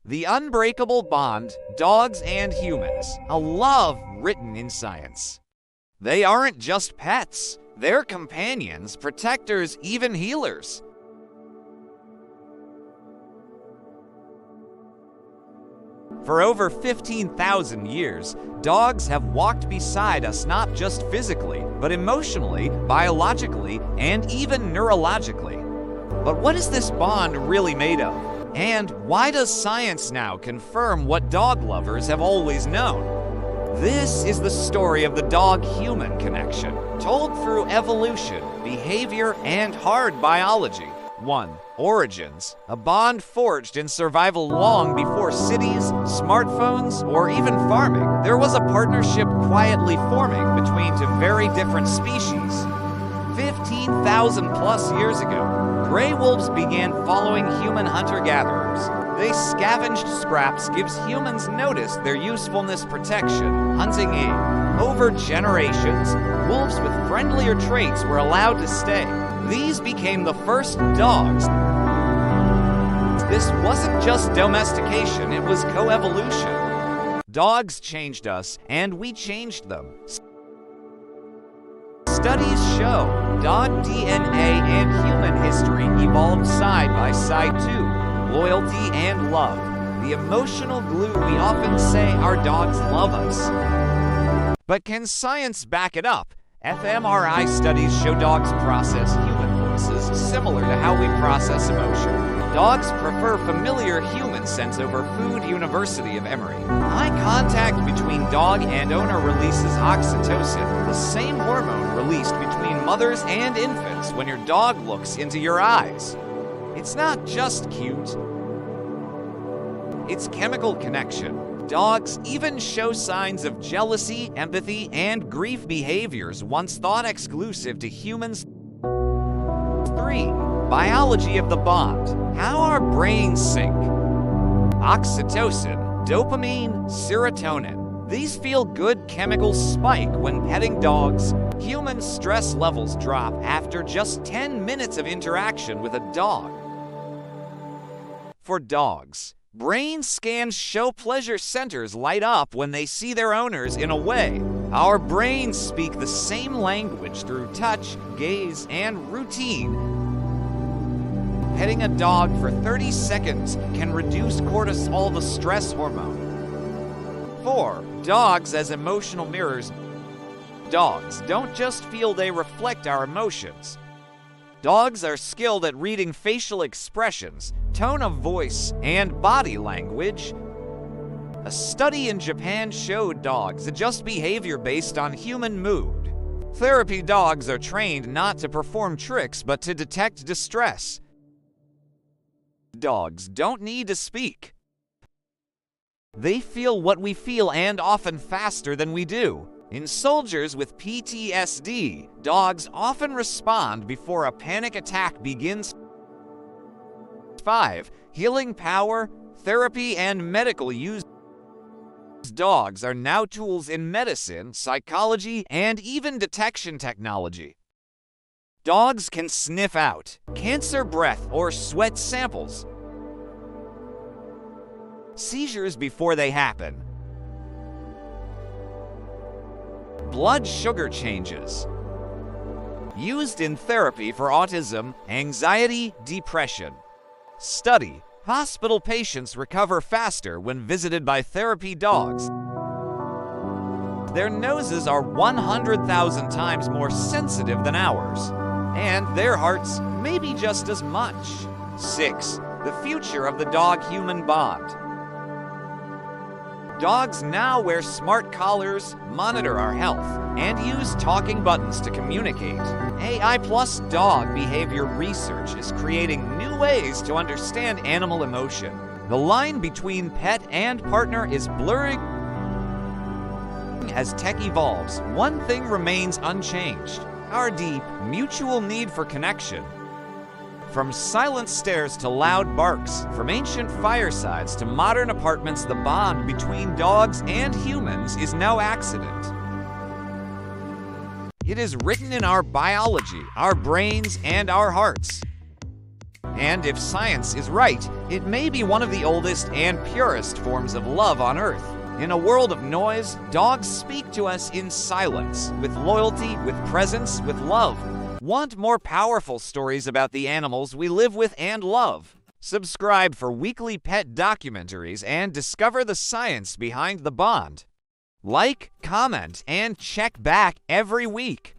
The unbreakable bond, dogs and humans, a love written in science. They aren't just pets, they're companions, protectors, even healers. For over 15,000 years, dogs have walked beside us not just physically, but emotionally, biologically, and even neurologically. But what is this bond really made of? And why does science now confirm what dog lovers have always known? This is the story of the dog-human connection, told through evolution, behavior, and hard biology. 1. Origins, a bond forged in survival long before cities, smartphones, or even farming. There was a partnership quietly forming between two very different species. 15,000 plus years ago, gray wolves began following human hunter-gatherers. They scavenged scraps, gives humans notice their usefulness, protection, hunting aid. Over generations, wolves with friendlier traits were allowed to stay. These became the first dogs. This wasn't just domestication, it was coevolution. Dogs changed us, and we changed them. Studies show dog DNA and human history evolved side by side too. Loyalty and love, the emotional glue we often say our dogs love us. But can science back it up? fMRI studies show dogs process human voices similar to how we process emotion. Dogs prefer familiar human scents over food. University of Emory. Eye contact between dog and owner releases oxytocin, the same hormone released between mothers and infants when your dog looks into your eyes. It's not just cute. It's chemical connection. Dogs even show signs of jealousy, empathy, and grief behaviors once thought exclusive to humans. 3. Biology of the bond. How our brains sync. Oxytocin, dopamine, serotonin. These feel-good chemicals spike when petting dogs. Human stress levels drop after just 10 minutes of interaction with a dog. For dogs, brain scans show pleasure centers light up when they see their owners in a way. Our brains speak the same language through touch, gaze, and routine. Petting a dog for 30 seconds can reduce cortisol, the stress hormone. 4. Dogs as emotional mirrors. Dogs don't just feel, they reflect our emotions. Dogs are skilled at reading facial expressions, tone of voice, and body language. A study in Japan showed dogs adjust behavior based on human mood. Therapy dogs are trained not to perform tricks but to detect distress. Dogs don't need to speak. They feel what we feel, and often faster than we do. In soldiers with PTSD, dogs often respond before a panic attack begins. 5. Healing power, therapy, and medical use. Dogs are now tools in medicine, psychology, and even detection technology. Dogs can sniff out cancer breath or sweat samples, seizures before they happen, blood sugar changes. Used in therapy for autism, anxiety, depression. Study: hospital patients recover faster when visited by therapy dogs. Their noses are 100,000 times more sensitive than ours, and their hearts maybe just as much. 6. The future of the dog-human bond. Dogs now wear smart collars, monitor our health, and use talking buttons to communicate. AI plus dog behavior research is creating new ways to understand animal emotion. The line between pet and partner is blurring. As tech evolves, one thing remains unchanged: our deep, mutual need for connection. From silent stares to loud barks, from ancient firesides to modern apartments, the bond between dogs and humans is no accident. It is written in our biology, our brains, and our hearts. And if science is right, It may be one of the oldest and purest forms of love on Earth. In a world of noise, dogs speak to us in silence, with loyalty, with presence, with love. Want more powerful stories about the animals we live with and love? Subscribe for weekly pet documentaries and discover the science behind the bond. Like, comment, and check back every week.